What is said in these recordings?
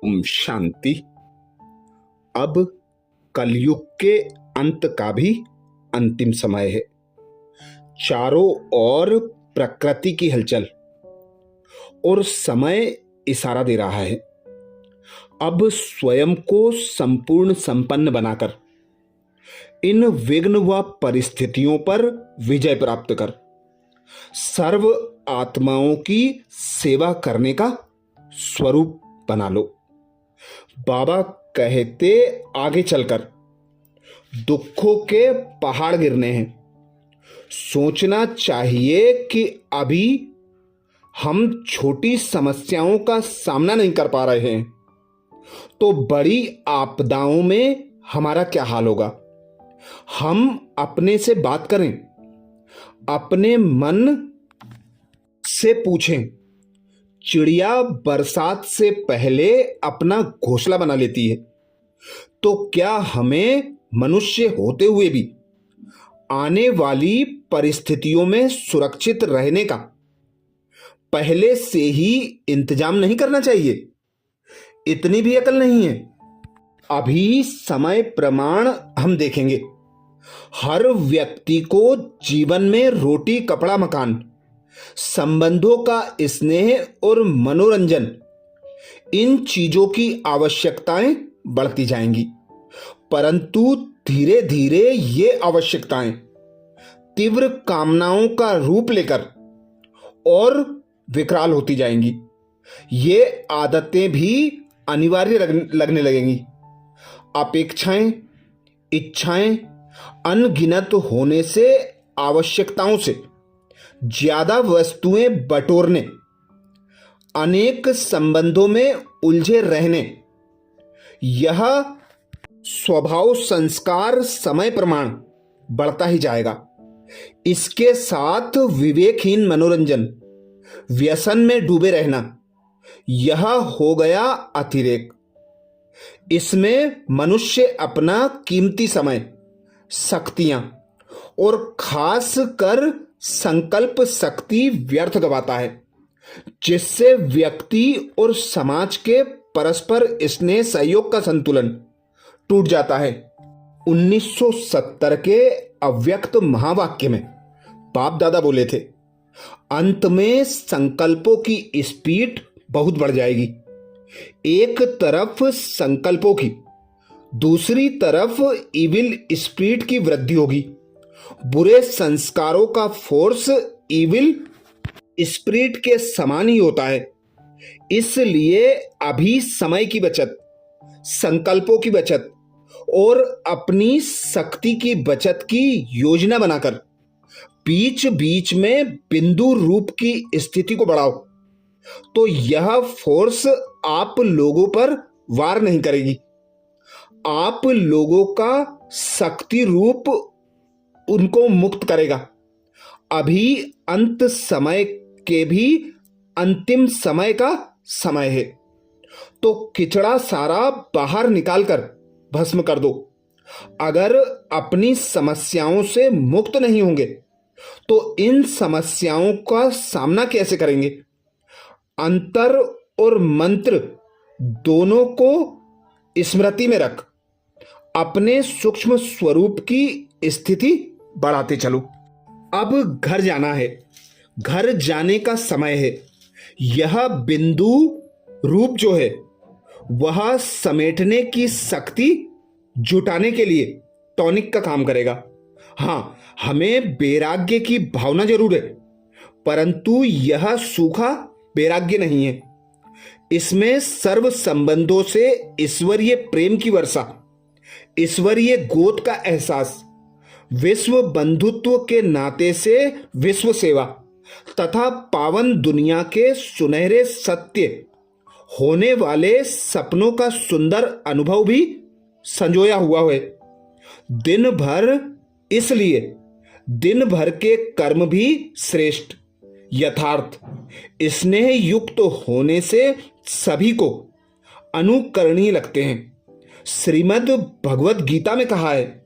ओम शांति। अब कलयुग के अंत का भी अंतिम समय है। चारों ओर प्रकृति की हलचल और समय इशारा दे रहा है। अब स्वयं को संपूर्ण संपन्न बनाकर इन विघ्न व परिस्थितियों पर विजय प्राप्त कर सर्व आत्माओं की सेवा करने का स्वरूप बना लो। बाबा कहते आगे चलकर दुखों के पहाड़ गिरने हैं। सोचना चाहिए कि अभी हम छोटी समस्याओं का सामना नहीं कर पा रहे हैं तो बड़ी आपदाओं में हमारा क्या हाल होगा। हम अपने से बात करें, अपने मन से पूछें। चिड़िया बरसात से पहले अपना घोंसला बना लेती है, तो क्या हमें मनुष्य होते हुए भी आने वाली परिस्थितियों में सुरक्षित रहने का पहले से ही इंतजाम नहीं करना चाहिए? इतनी भी अकल नहीं है। अभी समय प्रमाण हम देखेंगे। हर व्यक्ति को जीवन में रोटी, कपड़ा, मकान, संबंधों का स्नेह और मनोरंजन, इन चीजों की आवश्यकताएं बढ़ती जाएंगी, परंतु धीरे धीरे ये आवश्यकताएं तीव्र कामनाओं का रूप लेकर और विकराल होती जाएंगी। ये आदतें भी अनिवार्य लगने लगेंगी। अपेक्षाएं, इच्छाएं अनगिनत होने से, आवश्यकताओं से ज्यादा वस्तुएं बटोरने, अनेक संबंधों में उलझे रहने, यह स्वभाव संस्कार समय प्रमाण बढ़ता ही जाएगा। इसके साथ विवेकहीन मनोरंजन, व्यसन में डूबे रहना, यह हो गया अतिरेक। इसमें मनुष्य अपना कीमती समय, शक्तियां और खास कर संकल्प शक्ति व्यर्थ गवाता है, जिससे व्यक्ति और समाज के परस्पर स्नेह सहयोग का संतुलन टूट जाता है। 1970 के अव्यक्त महावाक्य में बाप दादा बोले थे, अंत में संकल्पों की स्पीड बहुत बढ़ जाएगी। एक तरफ संकल्पों की, दूसरी तरफ इविल स्पीड की वृद्धि होगी। बुरे संस्कारों का फोर्स इविल स्पिरिट के समान ही होता है। इसलिए अभी समय की बचत, संकल्पों की बचत और अपनी शक्ति की बचत की योजना बनाकर बीच बीच में बिंदु रूप की स्थिति को बढ़ाओ, तो यह फोर्स आप लोगों पर वार नहीं करेगी। आप लोगों का शक्ति रूप उनको मुक्त करेगा। अभी अंत समय के भी अंतिम समय का समय है, तो किचड़ा सारा बाहर निकालकर भस्म कर दो। अगर अपनी समस्याओं से मुक्त नहीं होंगे तो इन समस्याओं का सामना कैसे करेंगे? अंतर और मंत्र दोनों को स्मृति में रख अपने सूक्ष्म स्वरूप की स्थिति बढ़ाते चलो। अब घर जाना है, घर जाने का समय है। यह बिंदु रूप जो है वह समेटने की शक्ति जुटाने के लिए टॉनिक का काम करेगा। हाँ, हमें वैराग्य की भावना जरूर है, परंतु यह सूखा वैराग्य नहीं है। इसमें सर्व संबंधों से ईश्वरीय प्रेम की वर्षा, ईश्वरीय गोद का एहसास, विश्व बंधुत्व के नाते से विश्व सेवा तथा पावन दुनिया के सुनहरे सत्य होने वाले सपनों का सुंदर अनुभव भी संजोया हुआ है। दिन भर, इसलिए दिन भर के कर्म भी श्रेष्ठ, यथार्थ, स्नेह युक्त होने से सभी को अनुकरणीय लगते हैं। श्रीमद् भगवद गीता में कहा है,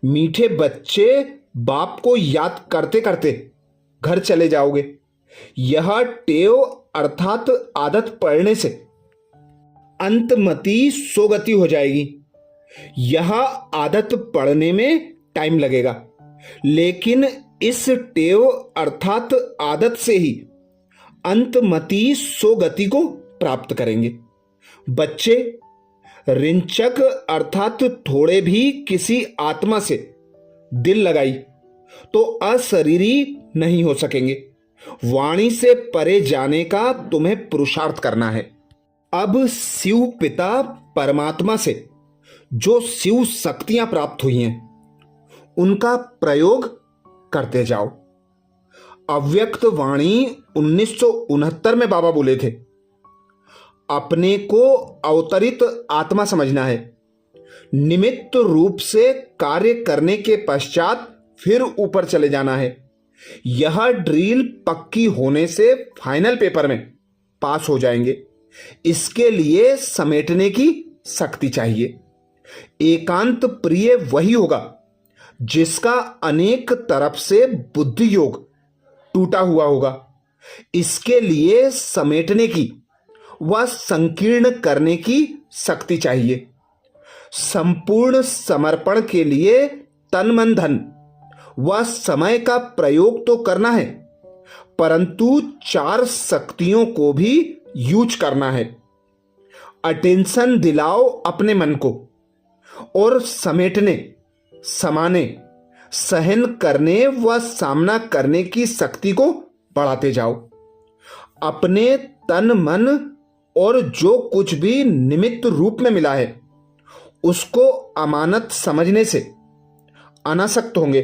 मीठे बच्चे बाप को याद करते करते घर चले जाओगे। यह टेव अर्थात आदत पड़ने से अंतमति सोगति हो जाएगी। यह आदत पड़ने में टाइम लगेगा, लेकिन इस टेव अर्थात आदत से ही अंतमति सोगति को प्राप्त करेंगे। बच्चे, रिंचक अर्थात थोड़े भी किसी आत्मा से दिल लगाई तो अशरीरी नहीं हो सकेंगे। वाणी से परे जाने का तुम्हें पुरुषार्थ करना है। अब शिव पिता परमात्मा से जो शिव शक्तियां प्राप्त हुई हैं उनका प्रयोग करते जाओ। अव्यक्त वाणी 1969 में बाबा बोले थे, अपने को अवतरित आत्मा समझना है। निमित्त रूप से कार्य करने के पश्चात फिर ऊपर चले जाना है। यह ड्रिल पक्की होने से फाइनल पेपर में पास हो जाएंगे। इसके लिए समेटने की शक्ति चाहिए। एकांत प्रिय वही होगा जिसका अनेक तरफ से बुद्धि योग टूटा हुआ होगा। इसके लिए समेटने की व संकीर्ण करने की शक्ति चाहिए। संपूर्ण समर्पण के लिए तन मन धन व समय का प्रयोग तो करना है, परंतु 4 शक्तियों को भी यूज करना है। अटेंशन दिलाओ अपने मन को और समेटने, समाने, सहन करने व सामना करने की शक्ति को बढ़ाते जाओ। अपने तन मन और जो कुछ भी निमित्त रूप में मिला है उसको अमानत समझने से अनासक्त होंगे।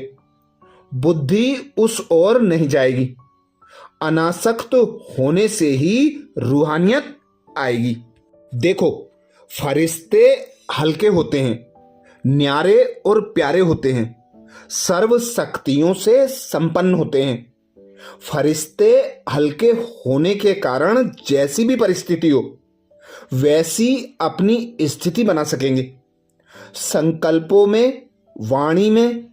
बुद्धि उस ओर नहीं जाएगी। अनासक्त होने से ही रूहानियत आएगी। देखो, फरिश्ते हल्के होते हैं, न्यारे और प्यारे होते हैं, सर्व शक्तियों से संपन्न होते हैं। फरिश्ते हल्के होने के कारण जैसी भी परिस्थिति हो वैसी अपनी स्थिति बना सकेंगे। संकल्पों में, वाणी में,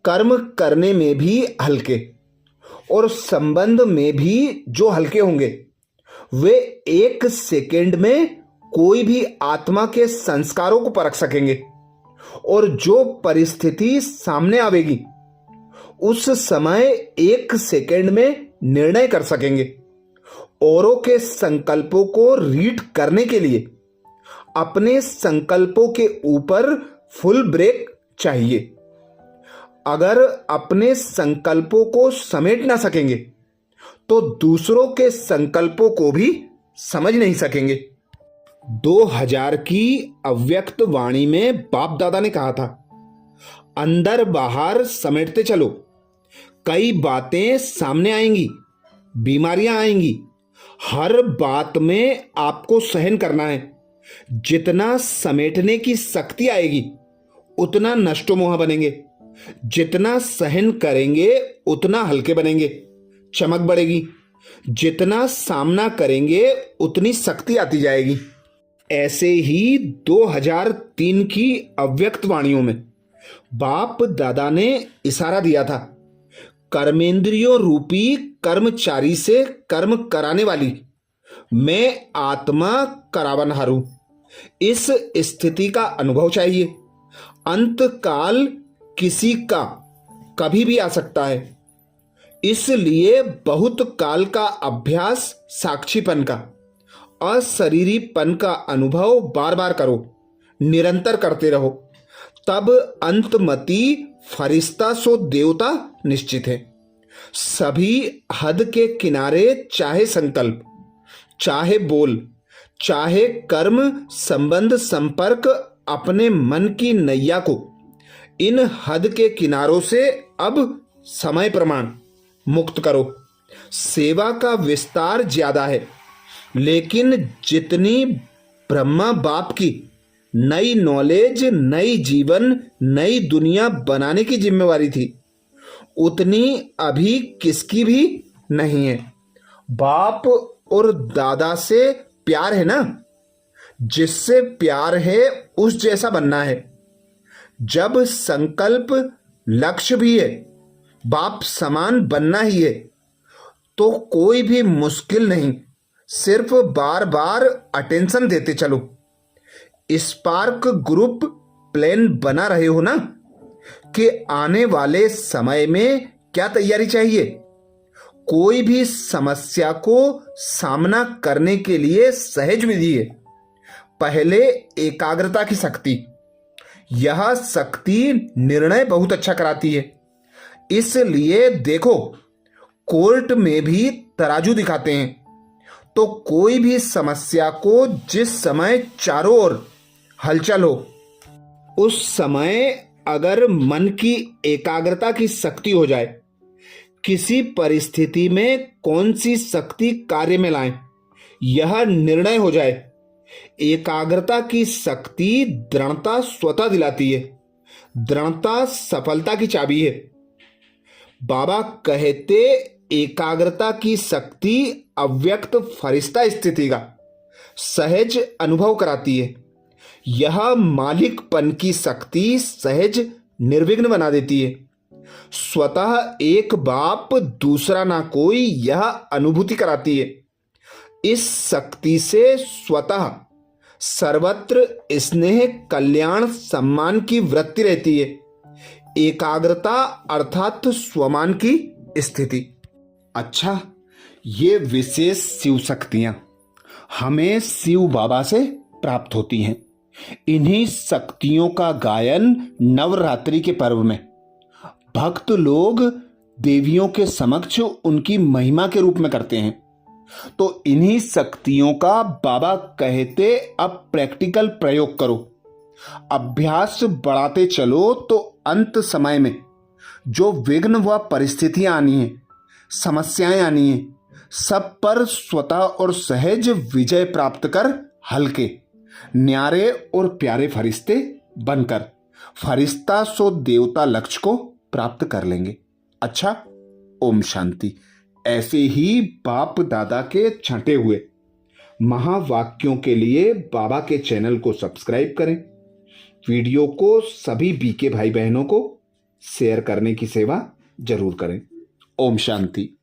कर्म करने में भी हल्के और संबंध में भी जो हल्के होंगे वे 1 सेकेंड में कोई भी आत्मा के संस्कारों को परख सकेंगे और जो परिस्थिति सामने आवेगी उस समय 1 सेकेंड में निर्णय कर सकेंगे। औरों के संकल्पों को रीड करने के लिए अपने संकल्पों के ऊपर फुल ब्रेक चाहिए। अगर अपने संकल्पों को समेट ना सकेंगे तो दूसरों के संकल्पों को भी समझ नहीं सकेंगे। 2000 की अव्यक्त वाणी में बाप दादा ने कहा था, अंदर बाहर समेटते चलो। कई बातें सामने आएंगी, बीमारियां आएंगी, हर बात में आपको सहन करना है। जितना समेटने की शक्ति आएगी उतना नष्टोमोह बनेंगे। जितना सहन करेंगे उतना हल्के बनेंगे, चमक बढ़ेगी। जितना सामना करेंगे उतनी शक्ति आती जाएगी। ऐसे ही 2003 की अव्यक्त वाणियों में बाप दादा ने इशारा दिया था, कर्मेंद्रियों रूपी कर्मचारी से कर्म कराने वाली मैं आत्मा करावनहार हूं। इस स्थिति का अनुभव चाहिए। अंत काल किसी का कभी भी आ सकता है, इसलिए बहुत काल का अभ्यास साक्षीपन का, अशरीरीपन का अनुभव बार बार करो, निरंतर करते रहो। तब अंतमति फरिश्ता सो देवता निश्चित है। सभी हद के किनारे, चाहे संकल्प, चाहे बोल, चाहे कर्म, संबंध, संपर्क, अपने मन की नैया को इन हद के किनारों से अब समय प्रमाण मुक्त करो। सेवा का विस्तार ज्यादा है, लेकिन जितनी ब्रह्मा बाप की नई नॉलेज, नई जीवन, नई दुनिया बनाने की जिम्मेवारी थी उतनी अभी किसकी भी नहीं है। बाप और दादा से प्यार है ना, जिससे प्यार है उस जैसा बनना है। जब संकल्प, लक्ष्य भी है, बाप समान बनना ही है, तो कोई भी मुश्किल नहीं। सिर्फ बार बार अटेंशन देते चलो। स्पार्क ग्रुप प्लान बना रहे हो ना कि आने वाले समय में क्या तैयारी चाहिए। कोई भी समस्या को सामना करने के लिए सहज विधि है। पहले एकाग्रता की शक्ति। यह शक्ति निर्णय बहुत अच्छा कराती है। इसलिए देखो, कोर्ट में भी तराजू दिखाते हैं। तो कोई भी समस्या को जिस समय चारों ओर हलचल हो, उस समय अगर मन की एकाग्रता की शक्ति हो जाए, किसी परिस्थिति में कौन सी शक्ति कार्य में लाएं, यह निर्णय हो जाए। एकाग्रता की शक्ति दृढ़ता स्वतः दिलाती है। दृढ़ता सफलता की चाबी है। बाबा कहते, एकाग्रता की शक्ति अव्यक्त फरिश्ता स्थिति का सहज अनुभव कराती है। यह मालिकपन की शक्ति सहज निर्विघ्न बना देती है। स्वतः एक बाप दूसरा ना कोई, यह अनुभूति कराती है। इस शक्ति से स्वतः सर्वत्र स्नेह, कल्याण, सम्मान की वृत्ति रहती है। एकाग्रता अर्थात स्वमान की स्थिति। अच्छा, ये विशेष शिव शक्तियां हमें शिव बाबा से प्राप्त होती हैं। इन्हीं शक्तियों का गायन नवरात्रि के पर्व में भक्त लोग देवियों के समक्ष उनकी महिमा के रूप में करते हैं। तो इन्हीं शक्तियों का बाबा कहते, अब प्रैक्टिकल प्रयोग करो, अभ्यास बढ़ाते चलो, तो अंत समय में जो विघ्न व परिस्थितियां आनी है, समस्याएं आनी है, सब पर स्वतः और सहज विजय प्राप्त कर हल्के, न्यारे और प्यारे फरिश्ते बनकर फरिश्ता सो देवता लक्ष्य को प्राप्त कर लेंगे। अच्छा, ओम शांति। ऐसे ही बाप दादा के छंटे हुए महावाक्यों के लिए बाबा के चैनल को सब्सक्राइब करें। वीडियो को सभी बीके भाई बहनों को शेयर करने की सेवा जरूर करें। ओम शांति।